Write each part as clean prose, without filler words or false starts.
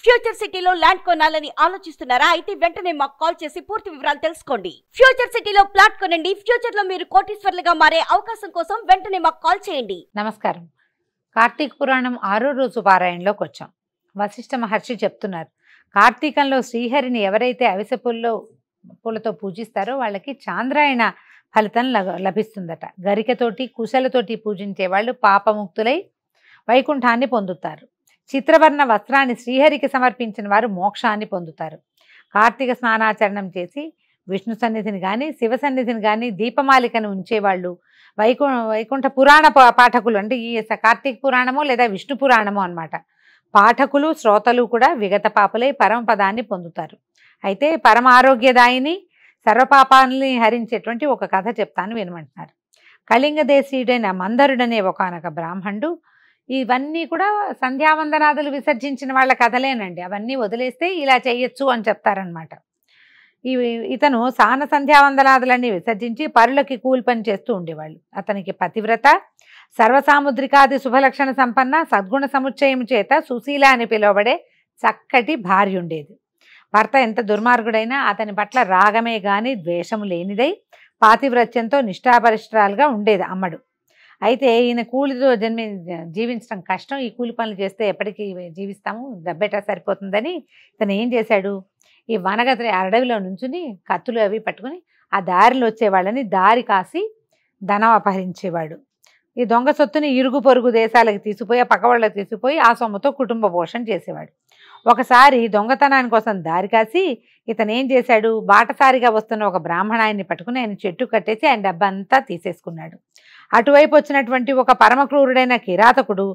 Future సిటీలో land కొనాలని ఆలోచిస్తున్నారా? అయితే వెంటనే మాకు కాల్ చేసి పూర్తి వివరాలు తెలుసుకోండి. ఫ్యూచర్ సిటీలో ప్లాట్ కొనండి. ఫ్యూచర్ లో మీరు కోటీశ్వర్లుగా మారే అవకాశం కోసం వెంటనే మాకు కాల్ చేయండి. నమస్కారం. కార్తీక పురాణం 6వ రోజు పారాయణలోకి వచ్చాం. వశిష్ఠ మహర్షి చెప్తున్నారు, కార్తీకంలో శ్రీహరిని ఎవరైతే అవిసె పూలతో పూజిస్తారో వాళ్ళకి చాంద్రాయణ ఫలితం లభిస్తుందట. గరికతోటి కుశలతోటి పూజించే వాళ్ళు పాపముక్తులై వైకుంఠాన్ని పొందుతారు. చిత్రవర్ణ వస్త్రాన్ని శ్రీహరికి సమర్పించిన వారు మోక్షాన్ని పొందుతారు. కార్తీక స్నానాచరణం చేసి విష్ణు సన్నిధిని కానీ శివ సన్నిధిని కానీ దీపమాలికను ఉంచేవాళ్ళు వైకుంఠ పురాణ పాఠకులు, అంటే ఈ కార్తీక పురాణము లేదా విష్ణు పురాణము అన్నమాట. పాఠకులు శ్రోతలు కూడా విగత పాపులై పరమపదాన్ని పొందుతారు. అయితే పరమ ఆరోగ్యదాయిని సర్వపాపాలని హరించేటువంటి ఒక కథ చెప్తాను వినమంటున్నారు. కళింగ దేశీయుడైన మందరుడనే ఒకనొక బ్రాహ్మణుడు, ఇవన్నీ కూడా సంధ్యావందనాదులు విసర్జించిన వాళ్ళ కథలేనండి, అవన్నీ వదిలేస్తే ఇలా చేయొచ్చు అని చెప్తారనమాట. ఇతను సాన సంధ్యావందనాదులన్నీ విసర్జించి పరులకి కూలి పని చేస్తూ ఉండేవాళ్ళు. అతనికి పతివ్రత, సర్వసాముద్రికాది శుభలక్షణ సంపన్న, సద్గుణ సముచ్చయం చేత సుశీల అని పిలువబడే చక్కటి భార్య ఉండేది. భర్త ఎంత దుర్మార్గుడైనా అతని పట్ల రాగమే గాని ద్వేషము లేనిదై పాతివ్రత్యంతో నిష్ఠాపరిష్ఠరాలుగా ఉండేది అమ్మడు. అయితే ఈయన కూలితో జీవించడం కష్టం, ఈ కూలి పనులు చేస్తే ఎప్పటికీ జీవిస్తాము, డబ్బెటా సరిపోతుందని ఇతను ఏం చేశాడు, ఈ వనగతి అడవిలో నుంచుని కత్తులు అవి పట్టుకుని ఆ దారిలో వచ్చేవాళ్ళని దారి కాసి ధనం అపహరించేవాడు. ఈ దొంగ సొత్తుని ఇరుగు పొరుగు దేశాలకు తీసుకుపోయి పక్కవాళ్ళకి తీసుకుపోయి ఆ సొమ్ముతో కుటుంబ పోషణ చేసేవాడు. ఒకసారి దొంగతనాని కోసం దారి కాసి ఇతను ఏం చేశాడు, బాటసారిగా వస్తున్న ఒక బ్రాహ్మణాయన్ని పట్టుకుని ఆయన చెట్టు కట్టేసి ఆయన డబ్బంతా తీసేసుకున్నాడు. అటువైపు వచ్చినటువంటి ఒక పరమక్రూరుడైన కిరాతకుడు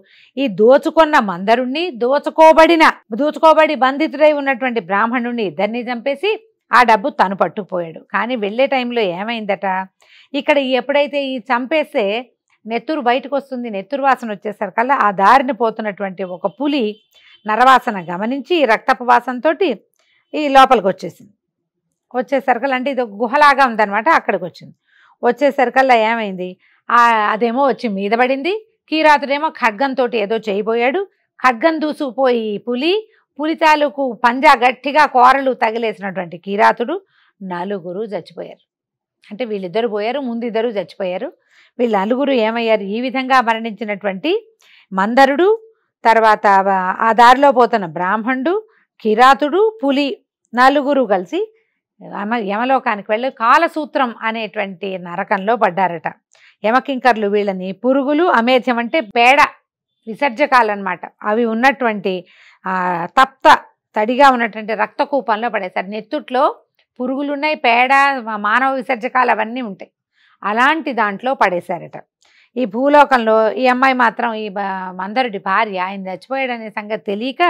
ఈ దోచుకున్న మందరుణ్ణి దోచుకోబడి బంధితుడై ఉన్నటువంటి బ్రాహ్మణుణ్ణి ఇద్దరిని చంపేసి ఆ డబ్బు తను పట్టుకుపోయాడు. కానీ వెళ్ళే టైంలో ఏమైందట, ఇక్కడ ఎప్పుడైతే ఈ చంపేస్తే నెత్తురు బయటకు వస్తుంది, నెత్తురు వాసన వచ్చేసరికల్లా ఆ దారిని పోతున్నటువంటి ఒక పులి నరవాసన గమనించి రక్తపు వాసనతో ఈ లోపలికి వచ్చేసరికల్లా, అంటే ఇది ఒక గుహలాగా ఉందన్నమాట, అక్కడికి వచ్చింది. వచ్చేసరికల్లా ఏమైంది, అదేమో వచ్చి మీద పడింది. కీరాతుడేమో ఖడ్గంతో ఏదో చేయబోయాడు. ఖడ్గం దూసుకుపోయి పులి తాలూకు పంజా గట్టిగా కోరలు తగిలేసినటువంటి కీరాతుడు నలుగురు చచ్చిపోయారు. అంటే వీళ్ళిద్దరు పోయారు, ముందు ఇద్దరు చచ్చిపోయారు. వీళ్ళ నలుగురు ఏమయ్యారు, ఈ విధంగా మరణించినటువంటి మందరుడు, తర్వాత ఆ దారిలో పోతున్న బ్రాహ్మణుడు, కిరాతుడు, పులి నలుగురు కలిసి యమలోకానికి వెళ్ళి కాలసూత్రం అనేటువంటి నరకంలో పడ్డారట. యమకింకర్లు వీళ్ళని పురుగులు, అమేధ్యం అంటే పేడ విసర్జకాలన్నమాట, అవి ఉన్నటువంటి తడిగా ఉన్నటువంటి రక్తకూపంలో పడేశారు. నెత్తుట్లో పురుగులున్నాయి, పేడ, మానవ విసర్జకాలు అవన్నీ ఉంటాయి, అలాంటి దాంట్లో పడేశారట. ఈ భూలోకంలో ఈ అమ్మాయి మాత్రం, ఈ మందరుడి భార్య, ఆయన చచ్చిపోయాడనే సంగతి తెలియక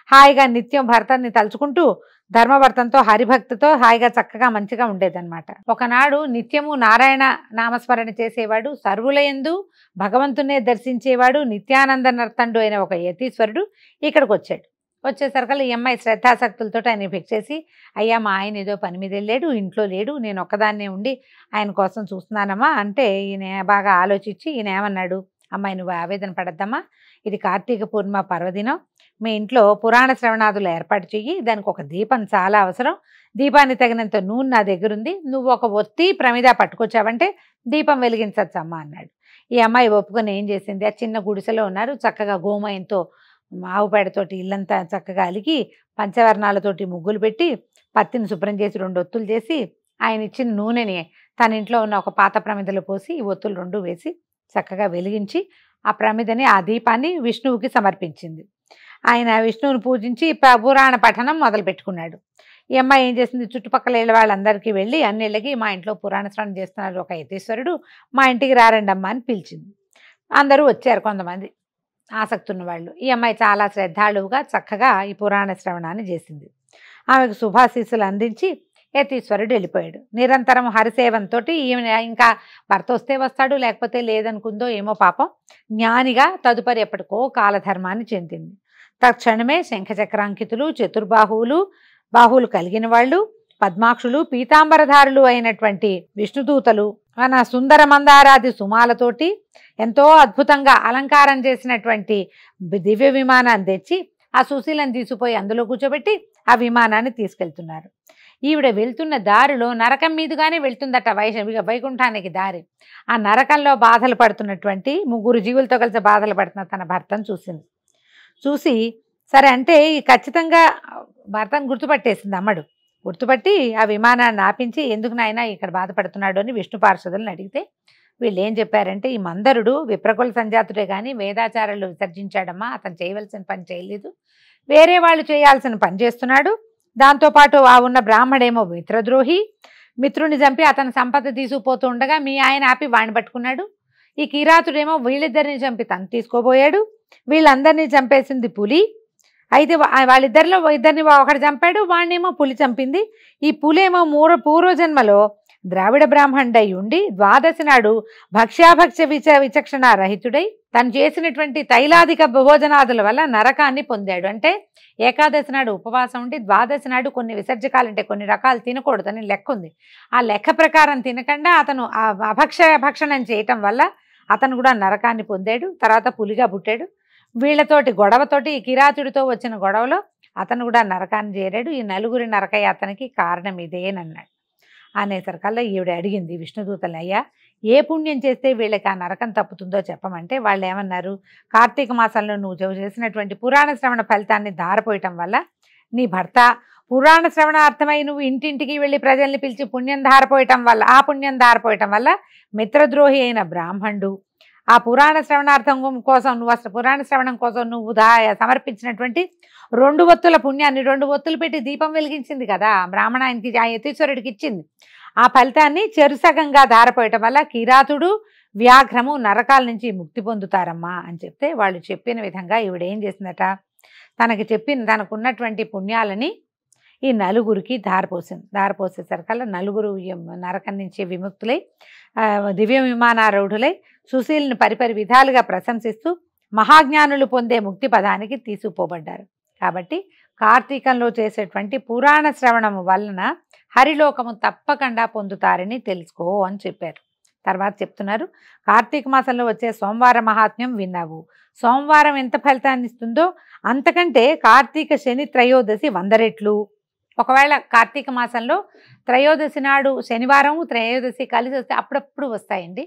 హాయిగా నిత్యం భర్తని తలుచుకుంటూ ధర్మభర్తంతో హరిభక్తితో హాయిగా చక్కగా మంచిగా ఉండేదన్నమాట. ఒకనాడు నిత్యము నారాయణ నామస్మరణ చేసేవాడు, సర్వులయందు భగవంతునే దర్శించేవాడు, నిత్యానంద నర్తండు అయిన ఒక యతీశ్వరుడు ఇక్కడికి వచ్చాడు. వచ్చేసరికల్లా ఈ అమ్మాయి శ్రద్ధాశక్తులతో ఆయన పిలిచేసి, అయ్యా మా ఆయన ఏదో పని మీద వెళ్ళాడు, ఇంట్లో లేడు, నేను ఒక్కదాన్నే ఉండి ఆయన కోసం చూస్తున్నానమ్మా అంటే, ఈయన బాగా ఆలోచించి ఈయన ఏమన్నాడు, అమ్మాయి నువ్వు ఆవేదన పడద్దమ్మా, ఇది కార్తీక పూర్ణిమ పర్వదినం, మీ ఇంట్లో పురాణ శ్రవణాదులు ఏర్పాటు చెయ్యి, దానికి ఒక దీపం చాలా అవసరం, దీపాన్ని తగినంత నూనె నా దగ్గరుంది, నువ్వు ఒక ఒత్తి ప్రమిద పట్టుకొచ్చావంటే దీపం వెలిగించచ్చమ్మా అన్నాడు. ఈ అమ్మాయి ఒప్పుకొని ఏం చేసింది, ఆ చిన్న గుడిసెలో ఉన్నారు, చక్కగా గోమయంతో ఆవు పేడతోటి ఇల్లంతా చక్కగా అలికి పంచవర్ణాలతోటి ముగ్గులు పెట్టి పత్తిని శుభ్రం చేసి 2 ఒత్తులు చేసి ఆయన ఇచ్చిన నూనెని తన ఇంట్లో ఉన్న ఒక పాత ప్రమిదలో పోసి ఈ ఒత్తులు 2 వేసి చక్కగా వెలిగించి ఆ ప్రమిదని, ఆ దీపాన్ని విష్ణువుకి సమర్పించింది. ఆయన విష్ణువుని పూజించి పురాణ పఠనం మొదలు పెట్టుకున్నాడు. ఈ అమ్మాయి ఏం చేసింది, చుట్టుపక్కల ఇళ్ళ వాళ్ళందరికీ వెళ్ళి అన్నిళ్ళకి మా ఇంట్లో పురాణ శ్రవణం చేస్తున్నారు ఒక యతీశ్వరుడు, మా ఇంటికి రారండమ్మా అని పిలిచింది. అందరూ వచ్చారు, కొంతమంది ఆసక్తి ఉన్న వాళ్ళు. ఈ అమ్మాయి చాలా శ్రద్ధాళువుగా చక్కగా ఈ పురాణ శ్రవణాన్ని చేసింది. ఆమెకు శుభాశీస్సులు అందించి యతీశ్వరుడు వెళ్ళిపోయాడు. నిరంతరం హరిసేవంతో ఈమె ఇంకా భర్త వస్తే వస్తాడు, లేకపోతే లేదనుకుందో ఏమో పాపం, జ్ఞానిగా తదుపరి ఎప్పటికో కాలధర్మాన్ని చెందింది. తక్షణమే శంఖచక్రాంకితులు, బాహువులు కలిగిన వాళ్ళు, పద్మాక్షులు, పీతాంబరధారులు అయినటువంటి విష్ణుదూతలు మన సుందర మందారాది సుమాలతోటి ఎంతో అద్భుతంగా అలంకారం చేసినటువంటి దివ్య విమానాన్ని తెచ్చి ఆ సుశీలను తీసుకుపోయి అందులో కూర్చోబెట్టి ఆ విమానాన్ని తీసుకెళ్తున్నారు. ఈవిడ వెళ్తున్న దారిలో నరకం మీదుగానే వెళ్తుందట వైకుంఠానికి దారి. ఆ నరకంలో బాధలు పడుతున్నటువంటి 3 జీవులతో కలిసి బాధలు పడుతున్న తన భర్తను చూసి సరే అంటే ఖచ్చితంగా భర్తను గుర్తుపట్టేసింది అమ్మడు. గుర్తుపట్టి ఆ విమానాన్ని ఆపించి ఎందుకు నాయనా ఇక్కడ బాధపడుతున్నాడు అని విష్ణు పార్షదులను అడిగితే వీళ్ళు ఏం చెప్పారంటే, ఈ మందరుడు విప్రకుల సంజాతుడే కానీ వేదాచారాలు విసర్జించాడమ్మా, అతను చేయవలసిన పని చేయలేదు, వేరే వాళ్ళు చేయాల్సిన పని చేస్తున్నాడు. దాంతోపాటు ఆ ఉన్న బ్రాహ్మడేమో మిత్రద్రోహి, మిత్రుని చంపి అతని సంపద తీసుకుపోతూ ఉండగా మీ ఆయన ఆపి వాడిని పట్టుకున్నాడు. ఈ కిరాతుడేమో వీళ్ళిద్దరిని చంపి తను తీసుకోబోయాడు. వీళ్ళందరినీ చంపేసింది పులి. అయితే వాళ్ళిద్దరిలో ఇద్దరిని ఒకటి చంపాడు, వాడినేమో పులి చంపింది. ఈ పులేమో పూర్వజన్మలో ద్రావిడ బ్రాహ్మణుడై ఉండి ద్వాదశి నాడు భక్ష్యాభక్ష్య విచక్షణ రహితుడై తను చేసినటువంటి తైలాదిక భోజనాదుల వల్ల నరకాన్ని పొందాడు. అంటే ఏకాదశి నాడు ఉపవాసం ఉండి ద్వాదశి నాడు కొన్ని విసర్జకాలు అంటే కొన్ని రకాలు తినకూడదని లెక్క ఉంది. ఆ లెక్క ప్రకారం తినకుండా అతను భక్షణం చేయటం వల్ల అతను కూడా నరకాన్ని పొందాడు. తర్వాత పులిగా పుట్టాడు. వీళ్లతోటి గొడవతోటి కిరాతుడితో వచ్చిన గొడవలో అతను కూడా నరకాన్ని చేరాడు. ఈ నలుగురి నరకయాతనకి కారణం ఇదేనన్నాడు. అనేసరికల్లా ఈవిడ అడిగింది విష్ణుదూతల్ని, అయ్యా ఏ పుణ్యం చేస్తే వీళ్ళకి ఆ నరకం తప్పుతుందో చెప్పమంటే వాళ్ళు ఏమన్నారు, కార్తీక మాసంలో నువ్వు చేసినటువంటి పురాణ శ్రవణ ఫలితాన్ని ధారపోయటం వల్ల నీ భర్త పురాణ శ్రవణార్థమై నువ్వు ఇంటింటికి వెళ్ళి ప్రజల్ని పిలిచి పుణ్యం ధారపోయటం వల్ల మిత్రద్రోహి అయిన బ్రాహ్మణుడు ఆ పురాణ శ్రవణార్థం కోసం నువ్వు అసలు పురాణ శ్రవణం కోసం నువ్వు సమర్పించినటువంటి 2 ఒత్తుల పుణ్యాన్ని 2 ఒత్తులు పెట్టి దీపం వెలిగించింది కదా బ్రాహ్మణానికి, ఆ యతీశ్వరుడికి ఇచ్చింది. ఆ ఫలితాన్ని చెరుసగంగా ధారపోయటం వల్ల కిరాతుడు వ్యాఘ్రము నరకాల నుంచి ముక్తి పొందుతారమ్మా అని చెప్తే వాళ్ళు చెప్పిన విధంగా ఈవిడేం చేసిందట, తనకున్నటువంటి పుణ్యాలని ఈ నలుగురికి ధారపోసేసరికల్లా నలుగురు నరకం నుంచి విముక్తులై దివ్య విమానారూఢులై సుశీల్ని పరిపరి విధాలుగా ప్రశంసిస్తూ మహాజ్ఞానులు పొందే ముక్తి పదానికి తీసుకుపోబడ్డారు. కాబట్టి కార్తీకంలో చేసేటువంటి పురాణ శ్రవణము వలన హరిలోకము తప్పకుండా పొందుతారని తెలుసుకో అని చెప్పారు. తర్వాత చెప్తున్నారు, కార్తీక మాసంలో వచ్చే సోమవార మహాత్మ్యం విన్నావు. సోమవారం ఎంత ఫలితాన్ని ఇస్తుందో అంతకంటే కార్తీక శని త్రయోదశి 100 రెట్లు. ఒకవేళ కార్తీక మాసంలో త్రయోదశి నాడు శనివారం త్రయోదశి కలిసి వస్తే అప్పుడప్పుడు వస్తాయండి.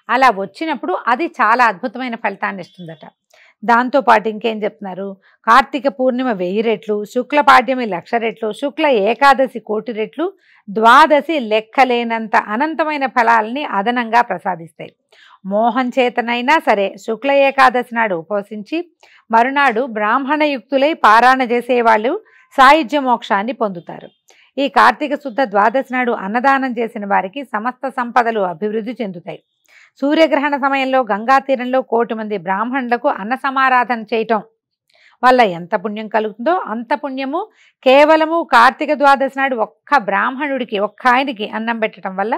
అలా వచ్చినప్పుడు అది చాలా అద్భుతమైన ఫలితాన్ని ఇస్తుందట. దాంతోపాటు ఇంకేం చెప్తున్నారు, కార్తీక పూర్ణిమ 1000 రెట్లు, శుక్ల పాడ్యమి 1,00,000 రెట్లు, శుక్ల ఏకాదశి 1,00,000 రెట్లు, ద్వాదశి లెక్కలేనంత అనంతమైన ఫలాలని అదనంగా ప్రసాదిస్తాయి. మోహం చేతనైనా సరే శుక్ల ఏకాదశి నాడు ఉపవసించి మరునాడు బ్రాహ్మణయుక్తులై పారాయణ చేసేవాళ్ళు సాయుధ్య మోక్షాన్ని పొందుతారు. ఈ కార్తీక శుద్ధ ద్వాదశి నాడు అన్నదానం చేసిన వారికి సమస్త సంపదలు అభివృద్ధి చెందుతాయి. సూర్యగ్రహణ సమయంలో గంగా తీరంలో 1,000,000 మంది బ్రాహ్మణులకు అన్న సమారాధన చేయటం వల్ల ఎంత పుణ్యం కలుగుతుందో అంత పుణ్యము కేవలము కార్తీక ద్వాదశి నాడు ఒక్క బ్రాహ్మణుడికి ఆయనకి అన్నం పెట్టడం వల్ల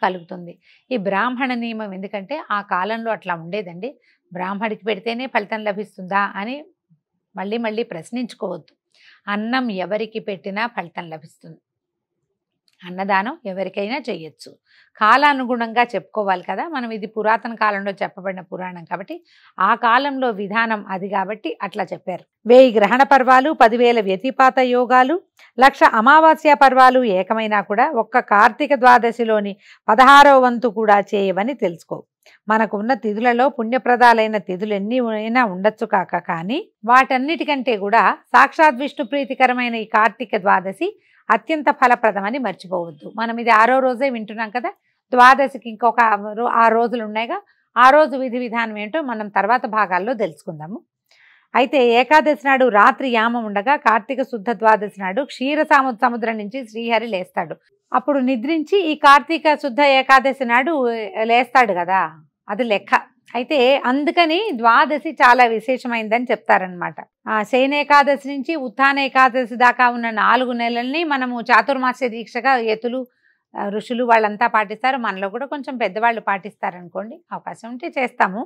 కలుగుతుంది. ఈ బ్రాహ్మణ నియమం ఎందుకంటే ఆ కాలంలో అట్లా ఉండేదండి. బ్రాహ్మడికి పెడితేనే ఫలితం లభిస్తుందా అని మళ్ళీ ప్రశ్నించుకోవద్దు. అన్నం ఎవరికి పెట్టినా ఫలితం లభిస్తుంది. అన్నదానం ఎవరికైనా చేయొచ్చు. కాలానుగుణంగా చెప్పుకోవాలి కదా మనం. ఇది పురాతన కాలంలో చెప్పబడిన పురాణం కాబట్టి ఆ కాలంలో విధానం అది కాబట్టి అట్లా చెప్పారు. 1000 గ్రహణ పర్వాలు, 10,000 వ్యతిపాత యోగాలు, 1,00,000 అమావాస్య పర్వాలు ఏకమైనా కూడా ఒక్క కార్తీక ద్వాదశిలోని 16వ వంతు కూడా చేయవని తెలుసుకో. మనకు ఉన్న తిథులలో పుణ్యప్రదాలైన తిథులు ఎన్ని అయినా ఉండొచ్చు కానీ వాటన్నిటికంటే కూడా సాక్షాత్ విష్ణు ప్రీతికరమైన ఈ కార్తీక ద్వాదశి అత్యంత ఫలప్రదమని మర్చిపోవద్దు. మనం ఇది 6వ రోజే వింటున్నాం కదా. ద్వాదశికి ఇంకొక 6 రోజులు ఉన్నాయిగా. ఆ రోజు విధి విధానం ఏంటో మనం తర్వాత భాగాల్లో తెలుసుకుందాము. అయితే ఏకాదశి నాడు రాత్రి యామం ఉండగా కార్తీక శుద్ధ ద్వాదశి నాడు క్షీర సముద్రం నుంచి శ్రీహరి లేస్తాడు. అప్పుడు నిద్రించి ఈ కార్తీక శుద్ధ ఏకాదశి నాడు లేస్తాడు కదా, అది లెక్క. అయితే అందుకని ద్వాదశి చాలా విశేషమైందని చెప్తారనమాట. శయనేకాదశి నుంచి ఉత్థాన ఏకాదశి దాకా ఉన్న 4 నెలల్ని మనము చాతుర్మాస్య దీక్షగా యతులు ఋషులు వాళ్ళంతా పాటిస్తారు. మనలో కూడా కొంచెం పెద్దవాళ్ళు పాటిస్తారనుకోండి, అవకాశం ఉంటే చేస్తాము.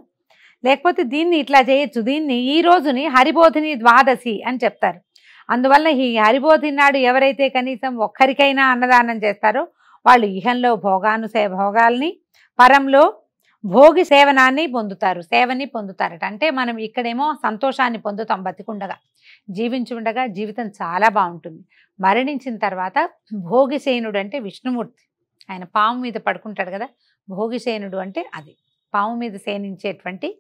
లేకపోతే దీన్ని ఇట్లా చేయొచ్చు. దీన్ని ఈ రోజుని హరిబోధిని ద్వాదశి అని చెప్తారు. అందువల్ల ఈ హరిబోధిని నాడు ఎవరైతే కనీసం ఒక్కరికైనా అన్నదానం చేస్తారో వాళ్ళు ఇహంలో భోగాల్ని, పరంలో భోగి సేవనాన్ని పొందుతారు, సేవని పొందుతారట. అంటే మనం ఇక్కడేమో సంతోషాన్ని పొందుతాం బతికుండగా, జీవించి ఉండగా జీవితం చాలా బాగుంటుంది. మరణించిన తర్వాత భోగిసేనుడు అంటే విష్ణుమూర్తి, ఆయన పాము మీద పడుకుంటాడు కదా, భోగిసేనుడు అంటే అది పాము మీద సేనించేటువంటి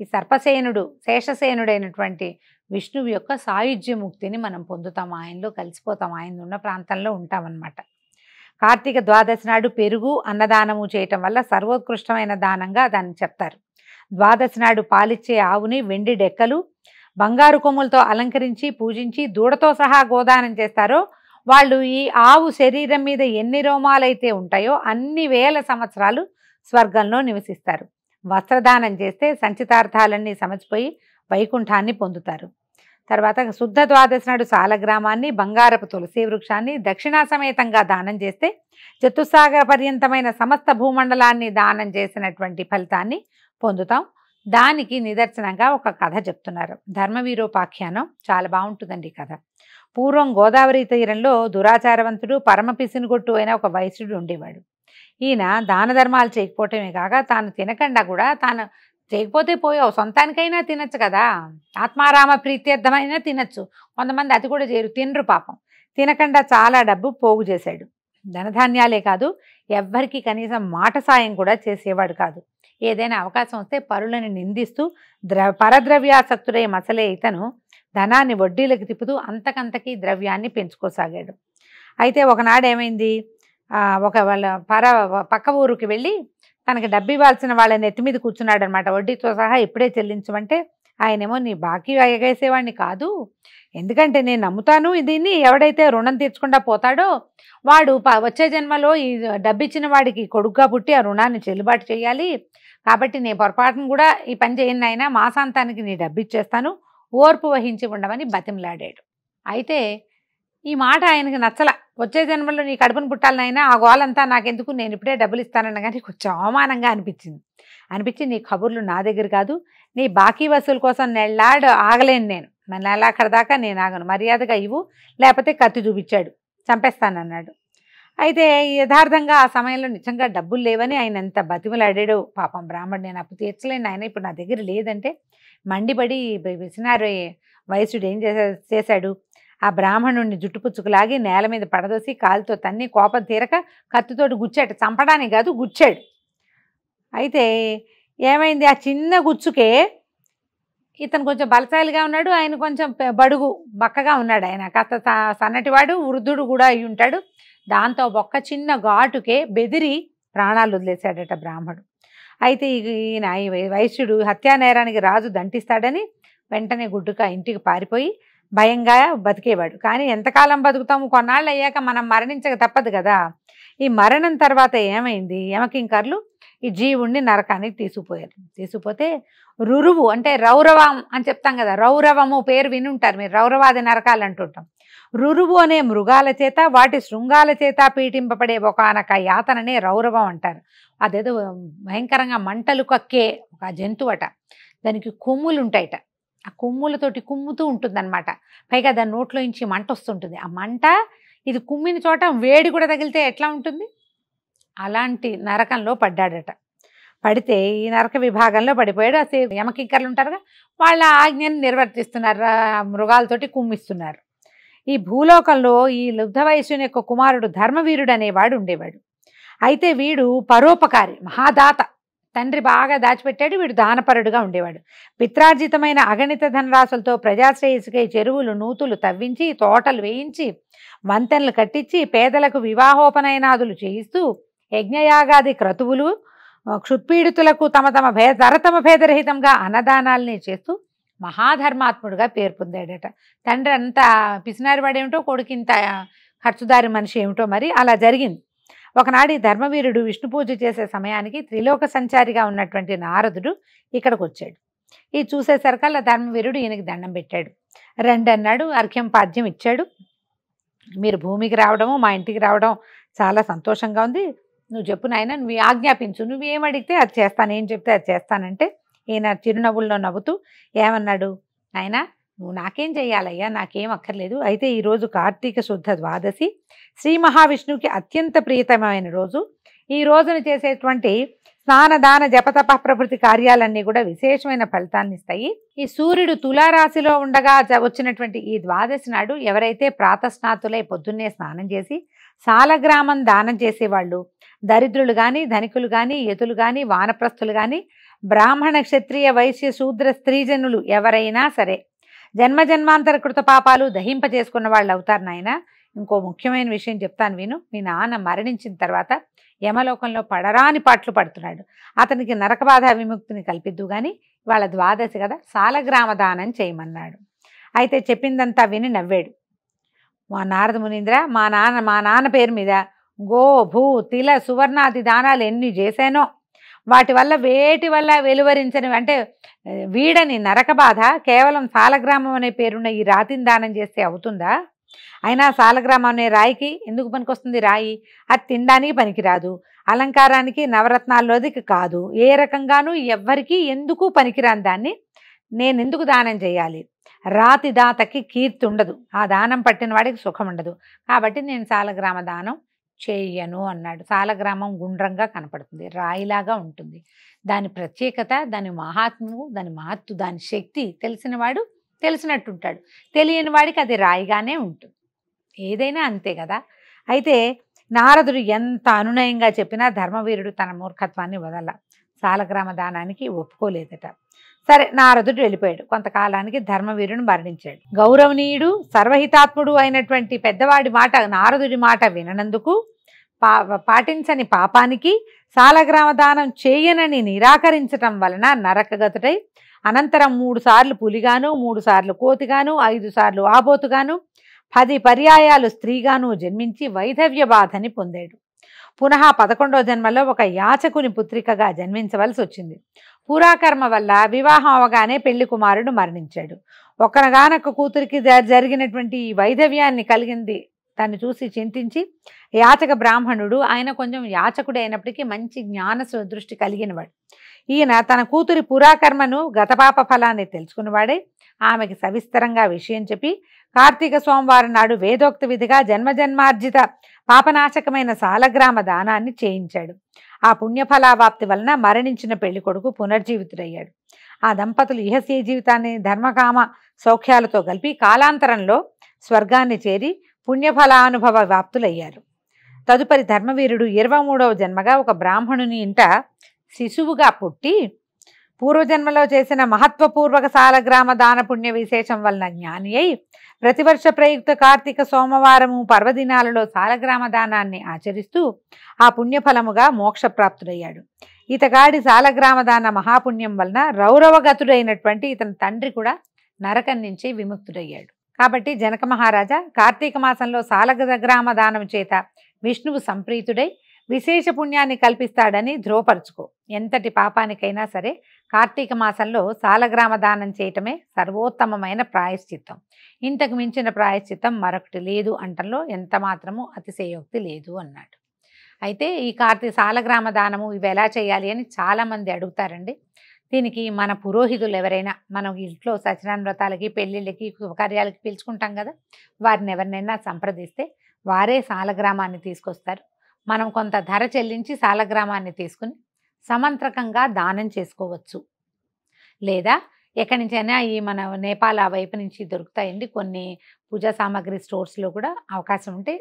ఈ సర్పసేనుడు శేషసేనుడైనటువంటి విష్ణువు యొక్క సాయుధ్యముక్తిని మనం పొందుతాం, ఆయనలో కలిసిపోతాం, ఆయన ఉన్న ప్రాంతంలో ఉంటామన్నమాట. కార్తీక ద్వాదశి నాడు పెరుగు అన్నదానము చేయటం వల్ల సర్వోత్కృష్టమైన దానంగా దాన్ని చెప్తారు. ద్వాదశి నాడు పాలిచ్చే ఆవుని వెండి డెక్కలు బంగారు కొమ్ములతో అలంకరించి పూజించి దూడతో సహా గోదానం చేస్తారో వాళ్ళు ఈ ఆవు శరీరం మీద ఎన్ని రోమాలైతే ఉంటాయో అన్ని వేల సంవత్సరాలు స్వర్గంలో నివసిస్తారు. వస్త్రదానం చేస్తే సంచితార్థాలన్నీ సమసిపోయి వైకుంఠాన్ని పొందుతారు. తర్వాత శుద్ధ ద్వాదశి నాడు సాలగ్రామాన్ని బంగారపు తులసి వృక్షాన్ని దక్షిణా సమేతంగా దానం చేస్తే చతుస్సాగర పర్యంతమైన సమస్త భూమండలాన్ని దానం చేసినటువంటి ఫలితాన్ని పొందుతాం. దానికి నిదర్శనంగా ఒక కథ చెప్తున్నారు, ధర్మవీరోపాఖ్యానం. చాలా బాగుంటుందండి కథ. పూర్వం గోదావరి తీరంలో దురాచారవంతుడు పరమ పిసినుగొట్టు అయిన ఒక వైశ్యుడు ఉండేవాడు. ఈయన దాన ధర్మాలు చేయకపోవటమే కాక తాను తినకుండా కూడా, తాను చేయకపోతే పోయావు సొంతానికైనా తినచ్చు కదా, ఆత్మారామ ప్రీత్యర్థమైనా తినచ్చు, కొంతమంది అది కూడా చేయరు, తినరు పాపం. తినకుండా చాలా డబ్బు పోగు చేశాడు. ధనధాన్యాలే కాదు ఎవ్వరికి కనీసం మాట సాయం కూడా చేసేవాడు కాదు. ఏదైనా అవకాశం వస్తే పరులను నిందిస్తూ పరద్రవ్యాసక్తుడై మసలే ఇతను ధనాన్ని వడ్డీలకు తిప్పుతూ అంతకంతకీ ద్రవ్యాన్ని పెంచుకోసాగాడు. అయితే ఒకనాడు ఏమైంది, వాళ్ళ పక్క ఊరికి వెళ్ళి తనకి డబ్బు ఇవ్వాల్సిన వాళ్ళని ఎత్తి మీద కూర్చున్నాడు అనమాట. వడ్డీతో సహా ఇప్పుడే చెల్లించమంటే ఆయనేమో నీ బాకీ ఎగేసేవాడిని కాదు, ఎందుకంటే నేను నమ్ముతాను దీన్ని, ఎవడైతే రుణం తీర్చకుండా పోతాడో వాడు వచ్చే జన్మలో ఈ డబ్బు ఇచ్చిన వాడికి కొడుకుగా పుట్టి ఆ రుణాన్ని చెల్లుబాటు చేయాలి, కాబట్టి నేను పొరపాటును కూడా ఈ పని చేయను అయినా మాసాంతానికి నీ డబ్బు ఇచ్చేస్తాను, ఓర్పు వహించి ఉండమని బతిమలాడాడు. అయితే ఈ మాట ఆయనకి నచ్చల. వచ్చే జన్మలో నీ కడుపును పుట్టాలనైనా ఆ గోలంతా నాకెందుకు, నేను ఇప్పుడే డబ్బులు ఇస్తానన్న కానీ కొంచెం అవమానంగా అనిపించి నీ కబుర్లు నా దగ్గర కాదు, నీ బాకీ వసూలు కోసం నెల్లాడు ఆగలేను, నేను నెలాఖరు దాకా నేను ఆగను, మర్యాదగా ఇవ్వు లేకపోతే కత్తి చూపించాడు, చంపేస్తానన్నాడు. అయితే యథార్థంగా ఆ సమయంలో నిజంగా డబ్బులు లేవని ఆయన ఎంత బతిమలాడాడు. పాపం బ్రాహ్మణుడు, నేను అప్పు తీర్చలేను ఆయన, ఇప్పుడు నా దగ్గర లేదంటే మండిపడి విసినారు వైశ్యుడు ఏం చేశాడు, ఆ బ్రాహ్మణుడిని జుట్టుపుచ్చుకులాగి నేల మీద పడదోసి కాలుతో తన్ని కోపం తీరక కత్తితోటి గుచ్చాడు, చంపడానికి కాదు గుచ్చాడు. అయితే ఏమైంది, ఆ చిన్న గుచ్చుకే ఇతను కొంచెం బలశాలిగా ఉన్నాడు, ఆయన కొంచెం బడుగు బక్కగా ఉన్నాడు, ఆయన కాస్త సన్నటివాడు, వృద్ధుడు కూడా అయి ఉంటాడు. దాంతో ఒక్క చిన్న ఘాటుకే బెదిరి ప్రాణాలు వదిలేశాడట బ్రాహ్మడు. అయితే ఈయన వైశ్యుడు హత్యా నేరానికి రాజు దంటిస్తాడని వెంటనే గుడ్డుగా ఇంటికి పారిపోయి భయంగా బతికేవాడు. కానీ ఎంతకాలం బతుకుతాము, కొన్నాళ్ళు అయ్యాక మనం మరణించక తప్పదు కదా. ఈ మరణం తర్వాత ఏమైంది, యమకింకర్లు ఈ జీవుణ్ణి నరకానికి తీసుకుపోతే రురువు అంటే రౌరవం అని చెప్తాం కదా, రౌరవము పేరు వినుంటారు మీరు, రౌరవాది నరకాలు అంటుంటాం. రురువు అనే మృగాల చేత వాటి శృంగాల చేత పీటింపబడే ఒకనొక యాతననే రౌరవం అంటారు. అదేదో భయంకరంగా మంటలు కక్కే ఒక జంతువు అట, దానికి కొమ్ములు ఉంటాయట, ఆ కొమ్ములతోటి కుమ్ముతూ ఉంటుందన్నమాట, పైగా దాని నోట్లోంచి మంట వస్తుంటుంది. ఆ మంట ఇది కుమ్మిన చోట వేడి కూడా తగిలితే ఎట్లా ఉంటుంది, అలాంటి నరకంలో పడ్డాడట. పడితే ఈ నరక విభాగంలో పడిపోయాడు. అసలు యమకింకర్లు ఉంటారుగా, వాళ్ళ ఆజ్ఞని నిర్వర్తిస్తున్నారు, మృగాలతోటి కుమ్మిస్తున్నారు. ఈ భూలోకంలో ఈ లుబ్ధ వయస్సుని యొక్క కుమారుడు ధర్మవీరుడు అనేవాడు ఉండేవాడు. అయితే వీడు పరోపకారి, మహాదాత, తండ్రి బాగా దాచిపెట్టాడు, వీడు దానపరుడుగా ఉండేవాడు. పిత్రార్జితమైన అగణిత ధనరాశులతో ప్రజాశ్రేయస్సుకై చెరువులు నూతులు తవ్వించి తోటలు వేయించి వంతెనలు కట్టించి పేదలకు వివాహోపనయనాదులు చేయిస్తూ యజ్ఞయాగాది క్రతువులు క్షుత్పీడితులకు తమ భేదరహితంగా అన్నదానాల్ని చేస్తూ మహాధర్మాత్ముడుగా పేరు పొందాడట. తండ్రి అంతా పిసినారివాడేమిటో, కొడుకు ఇంత ఖర్చుదారి మనిషి ఏమిటో మరి అలా జరిగింది. ఒకనాడు ఈ ధర్మవీరుడు విష్ణు పూజ చేసే సమయానికి త్రిలోక సంచారిగా ఉన్నటువంటి నారదుడు ఇక్కడికి వచ్చాడు. ఈ చూసేసరికల్లా ధర్మవీరుడు ఈయనకి దండం పెట్టాడు. రండి అన్నాడు, అర్ఘ్యం పాద్యం ఇచ్చాడు. మీరు భూమికి రావడము మా ఇంటికి రావడం చాలా సంతోషంగా ఉంది, నువ్వు చెప్పు నాయన, నువ్వు ఆజ్ఞాపించు, నువ్వేమడిగితే అది చేస్తాను, ఏం చెప్తే అది చేస్తానంటే ఈయన చిరునవ్వుల్లో నవ్వుతూ ఏమన్నాడు, నాయన నువ్వు నాకేం చెయ్యాలయ్యా, నాకేం అక్కర్లేదు. అయితే ఈరోజు కార్తీక శుద్ధ ద్వాదశి, శ్రీ మహావిష్ణువుకి అత్యంత ప్రియతమైన రోజు. ఈ రోజున చేసేటువంటి స్నాన దాన జపతప ప్రభృతి కార్యాలన్నీ కూడా విశేషమైన ఫలితాన్ని ఇస్తాయి. ఈ సూర్యుడు తులారాశిలో ఉండగా వచ్చినటువంటి ఈ ద్వాదశి నాడు ఎవరైతే ప్రాతస్నాతులై పొద్దున్నే స్నానం చేసి సాలగ్రామం దానం చేసేవాళ్ళు, దరిద్రులు కానీ, ధనికులు కానీ, యతులు కానీ, వానప్రస్థులు కానీ, బ్రాహ్మణ క్షత్రియ వైశ్య శూద్ర స్త్రీజనులు ఎవరైనా సరే జన్మజన్మాంతర కృత పాపాలు దహింపజేసుకున్న వాళ్ళు అవుతారు నాయన. ఇంకో ముఖ్యమైన విషయం చెప్తాను విను. మీ నాన్న మరణించిన తర్వాత యమలోకంలో పడరాని పాటలు పడుతున్నాడు. అతనికి నరకబాధ విముక్తిని కల్పిద్దు కానీ వాళ్ళ ద్వాదశి కదా, సాలగ్రామ దానం చేయమన్నాడు. అయితే చెప్పిందంతా విని నవ్వాడు. మా నారద మునీంద్ర, మా నాన్న పేరు మీద గో భూ తిల సువర్ణాది దానాలు ఎన్ని చేశానో వాటి వల్ల వేటి వల్ల వెలువరించని అంటే వీడని నరక బాధ కేవలం సాలగ్రామం అనే పేరున్న ఈ రాతిని దానం చేస్తే అవుతుందా? అయినా సాలగ్రామం అనే రాయికి ఎందుకు పనికొస్తుంది? రాయి అది తినడానికి పనికిరాదు, అలంకారానికి నవరత్నాల్లోది కాదు, ఏ రకంగానూ ఎవ్వరికీ ఎందుకు పనికిరాని దాన్ని నేను ఎందుకు దానం చేయాలి? రాతి దాతకి కీర్తి ఉండదు, ఆ దానం పట్టిన వాడికి సుఖం ఉండదు, కాబట్టి నేను సాలగ్రామ దానం చెయ్యను అన్నాడు. సాలగ్రామం గుండ్రంగా కనపడుతుంది, రాయిలాగా ఉంటుంది. దాని ప్రత్యేకత, దాని మహాత్మ్యము, దాని మహత్తు, దాని శక్తి తెలిసినవాడు తెలిసినట్టుంటాడు, తెలియని వాడికి అది రాయిగానే ఉంటుంది. ఏదైనా అంతే కదా. అయితే నారదుడు ఎంత అనునయంగా చెప్పినా ధర్మవీరుడు తన మూర్ఖత్వాన్ని వదల సాలగ్రామ దానానికి ఒప్పుకోలేదట. సరే, నారదుడు వెళ్ళిపోయాడు. కొంతకాలానికి ధర్మవీరుడు మరణించాడు. గౌరవనీయుడు సర్వహితాత్ముడు అయినటువంటి పెద్దవాడి మాట, నారదుడి మాట విననందుకు, పాటించని పాపానికి, సాలగ్రామ దానం చేయనని నిరాకరించటం వలన నరకగతుడై అనంతరం 3 సార్లు పులిగాను, 3 సార్లు కోతిగాను, 5 సార్లు ఆబోతుగాను, 10 పర్యాయాలు స్త్రీగాను జన్మించి వైధవ్య బాధని పొందాడు. పునః 11వ జన్మలో ఒక యాచకుని పుత్రికగా జన్మించవలసి వచ్చింది. పురాకర్మ వల్ల వివాహం అవగానే పెళ్లి కుమారుడు మరణించాడు. ఒక్కనగానొక్క కూతురికి జరిగినటువంటి ఈ వైధవ్యాన్ని కలిగింది దాన్ని చూసి చింతించి యాచక బ్రాహ్మణుడు, ఆయన కొంచెం యాచకుడు అయినప్పటికీ మంచి జ్ఞాన దృష్టి కలిగినవాడు. ఈయన తన కూతురి పురాకర్మను గతపాప ఫలాన్ని తెలుసుకున్నవాడే ఆమెకి సవిస్తరంగా విషయం చెప్పి కార్తీక సోమవారం నాడు వేదోక్త విధిగా జన్మజన్మార్జిత పాపనాశకమైన సాలగ్రామ దానాన్ని చేయించాడు. ఆ పుణ్యఫలావాప్తి వలన మరణించిన పెళ్లి కొడుకు పునర్జీవితుడయ్యాడు. ఆ దంపతులు ఇహస్య జీవితాన్ని ధర్మకామ సౌఖ్యాలతో కలిపి కాలాంతరంలో స్వర్గాన్ని చేరి పుణ్యఫలానుభవ వ్యాప్తులయ్యారు. తదుపరి ధర్మవీరుడు 23వ జన్మగా ఒక బ్రాహ్మణుని ఇంట శిశువుగా పుట్టి పూర్వజన్మలో చేసిన మహత్వపూర్వక సాలగ్రామ దాన పుణ్య విశేషం వలన జ్ఞాని అయి ప్రతివర్ష ప్రయుక్త కార్తీక సోమవారము పర్వదినాలలో సాలగ్రామ దానాన్ని ఆచరిస్తూ ఆ పుణ్యఫలముగా మోక్షప్రాప్తుడయ్యాడు. ఇతగాడి సాలగ్రామ దాన మహాపుణ్యం వలన రౌరవగతుడైనటువంటి ఇతని తండ్రి కూడా నరకం నుంచి విముక్తుడయ్యాడు. కాబట్టి జనక మహారాజా, కార్తీక మాసంలో సాలగ్రామ దానం చేత విష్ణువు సంప్రీతుడై విశేష పుణ్యాన్ని కల్పిస్తాడని ధ్రువపరుచుకో. ఎంతటి పాపానికైనా సరే కార్తీక మాసంలో సాలగ్రామ దానం చేయటమే సర్వోత్తమమైన ప్రాయశ్చిత్తం. ఇంతకు మించిన ప్రాయశ్చిత్తం మరొకటి లేదు అంటంలో ఎంత మాత్రము అతిశయోక్తి లేదు అన్నాడు. అయితే ఈ సాలగ్రామ దానము ఇవి ఎలా చేయాలి అని చాలామంది అడుగుతారండి. దీనికి మన పురోహితులు ఎవరైనా, మనం ఇంట్లో సత్యనారాయణ వ్రతాలకి, పెళ్ళిళ్ళకి, శుభకార్యాలకి పిలుచుకుంటాం కదా, వారిని ఎవరినైనా సంప్రదిస్తే వారే సాలగ్రామాన్ని తీసుకొస్తారు. మనం కొంత ధర చెల్లించి సాలగ్రామాన్ని తీసుకుని సమంత్రకంగా దానం చేసుకోవచ్చు. లేదా ఎక్కడి నుంచైనా ఈ మన నేపాల్ ఆ వైపు నుంచి దొరుకుతాయండి కొన్ని పూజా సామాగ్రి స్టోర్స్లో కూడా. అవకాశం ఉంటే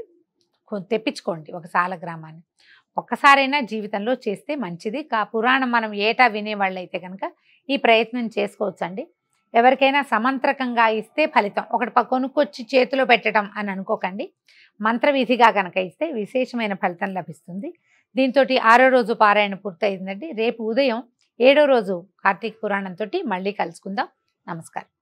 తెప్పించుకోండి ఒక సాలగ్రామాన్ని. ఒక్కసారైనా జీవితంలో చేస్తే మంచిది. పురాణం మనం ఏటా వినేవాళ్ళైతే కనుక ఈ ప్రయత్నం చేసుకోవచ్చండి. ఎవరికైనా సమంత్రకంగా ఇస్తే ఫలితం, ఒకటి కొనుక్కొచ్చి చేతిలో పెట్టడం అని అనుకోకండి. మంత్రవిధిగా కనుక ఇస్తే విశేషమైన ఫలితం లభిస్తుంది. దీంతో 6వ రోజు పారాయణ పూర్తయిందండి. రేపు ఉదయం 7వ రోజు కార్తీక పురాణంతో మళ్ళీ కలుసుకుందాం. నమస్కారం.